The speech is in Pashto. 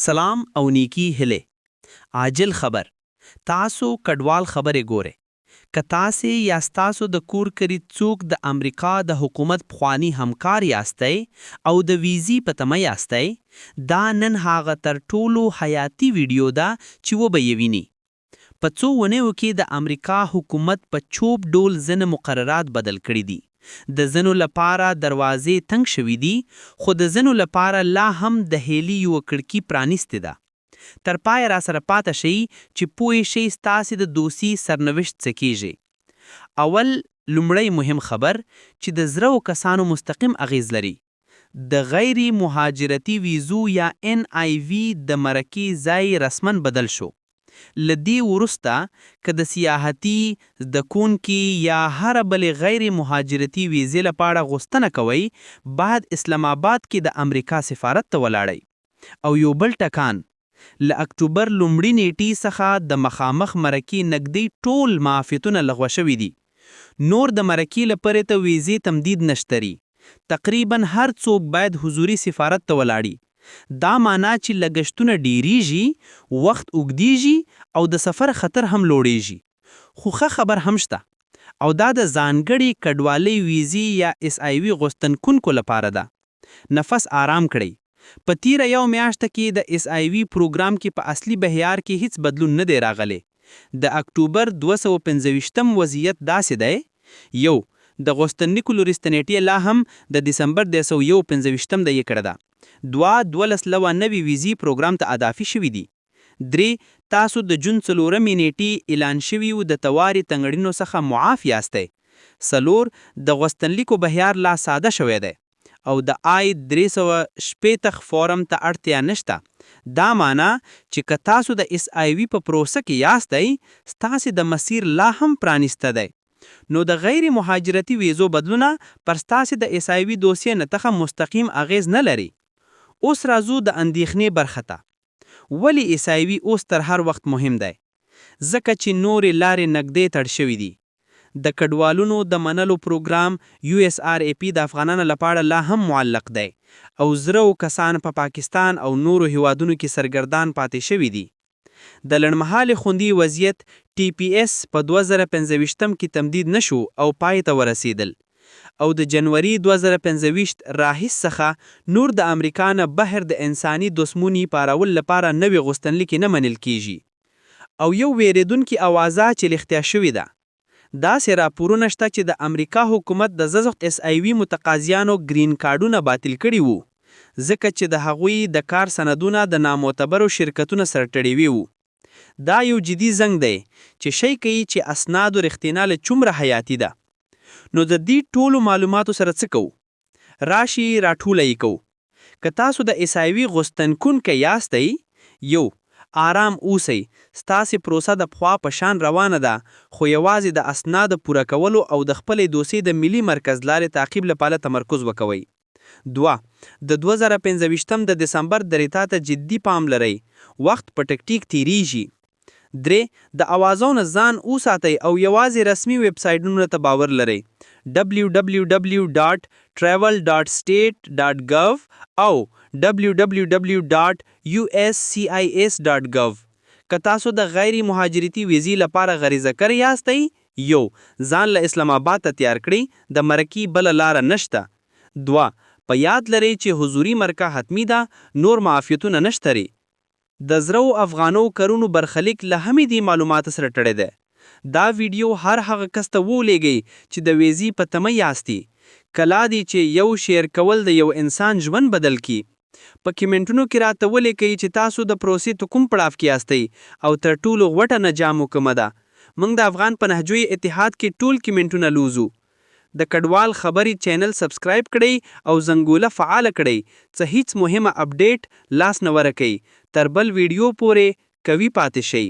سلام او نیکی هله. عاجل خبر. تاسو کډوال خبرې ګوره. که تاسې یا ستاسو د کور کری څوک د امریکا د حکومت پخوانی همکار یاستئ او د ویزی په تمه یاستئ، دا نن هغه تر ټولو حیاتي ویډیو ده چې وبه یې ویني. په څو ونیو کې د امریکا حکومت په چوب ډول ځینې مقررات بدل کړي دي. د ځینو لپاره دروازې تنګ شوي دي، خو د ځینو لپاره لا هم د هیلي یوه کړکۍ پرانیستې ده. تر پای را سره پاته شي چې پوه شئ ستاسې د دوسي سرنوشت څه کیږي. اول لومړی مهم خبر چې د زرو کسانو مستقیم اغیز لري. د غیر مهاجرتي ویزو یا NIV د مرکې ځای رسمن بدل شو. لدی ورسته که د سیاحتي، د کونکي یا هر بل غیر مهاجرتي ویزې لپاره غوښتنه کوئ، باید اسلام آباد کې د امریکا سفارت ته ولاړئ. او یو بل ټکان، له اکتوبر لومړۍ نیټې څخه د مخامخ مرکې نږدې ټول معافیتونه لغوه شوي دي. نور د مرکې لپاره ته ویزې تمدید نشتري. تقریبا هر څوک باید حضوري سفارت ته ولاړي. دا معنا چې لګښتونه ډیریږي، وخت اوږدیږي او د سفر خطر هم لوړیږي. خو ښه خبر هم شته، او دا د ځانګړي کډوالۍ ویزې یا SIV غوښتونکو لپاره ده. نفس آرام کړئ. په تیره یو میاشته کې د SIV پروګرام کې په اصلي بهیار کې هیڅ بدلون نه دی راغلی. د اکتوبر 225م وضعیت داسې دی. یو، د غوښتنلیکو لوریسته نیټې لا هم د دسمبر 251 د یې کړه ده. 1290 ویزې پروګرام ته اضافي شوي دي. 3، تاسو د جون 4 نیټې اعلان شوي د تواري تنګړینو څخه معاف یاستئ. 4، د غوښتنلیکو بهیار لا ساده شوی دی او د I-360 فورم ته اړتیا نشته. دا معنا چې که تاسو د SIV په پروسه کې یاستئ، ستاسې د مسیر لا هم پرانیسته دی. نو د غیر مهاجرتي ویزو بدلونه پر ستاسې د SIV دوسیې نه څخه مستقیم اغیز نه لري. اوس راځو د اندېښنې برخه ته. ولی SIV اوس تر هر وخت مهم دی؟ ځکه چې نورې لارې نږدې تړ شوي دي. د کډوالونو د منلو پروګرام USRAP د افغانانو لپاره لا هم معلق دی او زرو کسان په پاکستان او نورو هیوادونو کې سرګردان پاتې شوي دي. د لنډمهالې خوندي وضعیت TPS په 2025 کې تمدید نشو او پای ته ورسیدل، او د جنوري 2025 راهیس څخه نور د امریکا نه بهر د انساني دسمونی پارول لپاره نوې غوښتنلیکې نه منل کیږي. او یو ویریدونکي اوازه چې لختیا شوې ده. داسې راپورونه شته چې د امریکا حکومت د زغت SIV متقاضیانو ګرین کارډونه باطل کړي وو، ځکه چې د هغوی د کار سندونه د نامعتبرو شرکتونو سره تړلي وو. دا یو جدي زنګ دی چې شی کوي چې اسنادو رښتینه له څومره حیاتي ده. نو د دې ټولو معلوماتو سره څه کوو؟ راشي راټوله یې کوو. که تاسو د SIV غوښتونکي یاستئ، یو، آرام اوسئ. ستاسې پروسه د پخوا په شان روانه ده، خو یوازې د اسنادو پوره کولو او د خپلې دوسیې د ملي مرکز لارې تعقیب لپاره تمرکز وکوئ. 2، د 2025 د دسمبر درېتا ته جدي پام لرئ. وخت په ټکټیک تیریږي. 3، د اوازونو ځان وساتئ او یوازې رسمي ویب سایټونو ته باور لرئ. www.travel.state.gov او www.uscis.gov. که تاسو د غیر مهاجرتي ویزې لپاره غریزه کړی یاستئ، یو، ځان له اسلام آباد ته تیار کړئ، د مرکې بله لاره نشته. 2، په یاد لرئ چې حضوري مرکه حتمی ده، نور معافیتونه نشتري. د زرو افغانو کارونو برخلیک له همې دې معلوماتو سره تړی دی. دا ویډیو هر هغه کس ته ولیږئ چې د ویزې په تمه یاستي. کلا دی چې یو شیر کول د یو انسان ژوند بدل کی. په کمنټونو کې راته ولیکئ چې تاسو د پروسې ته کوم پړاو کې یاستئ او تر ټولو غوټه نجام کومه ده. موږ د افغان پنهجوي اتحاد کې ټول کمنټونه لوزو. د کډوال خبري چینل سبسکرایب کړئ او زنګوله فعال کړئ چې هیڅ مهمه اپډیټ لاس نه ورکئ. تر بل ویډیو پورې کوي پاتې شئ.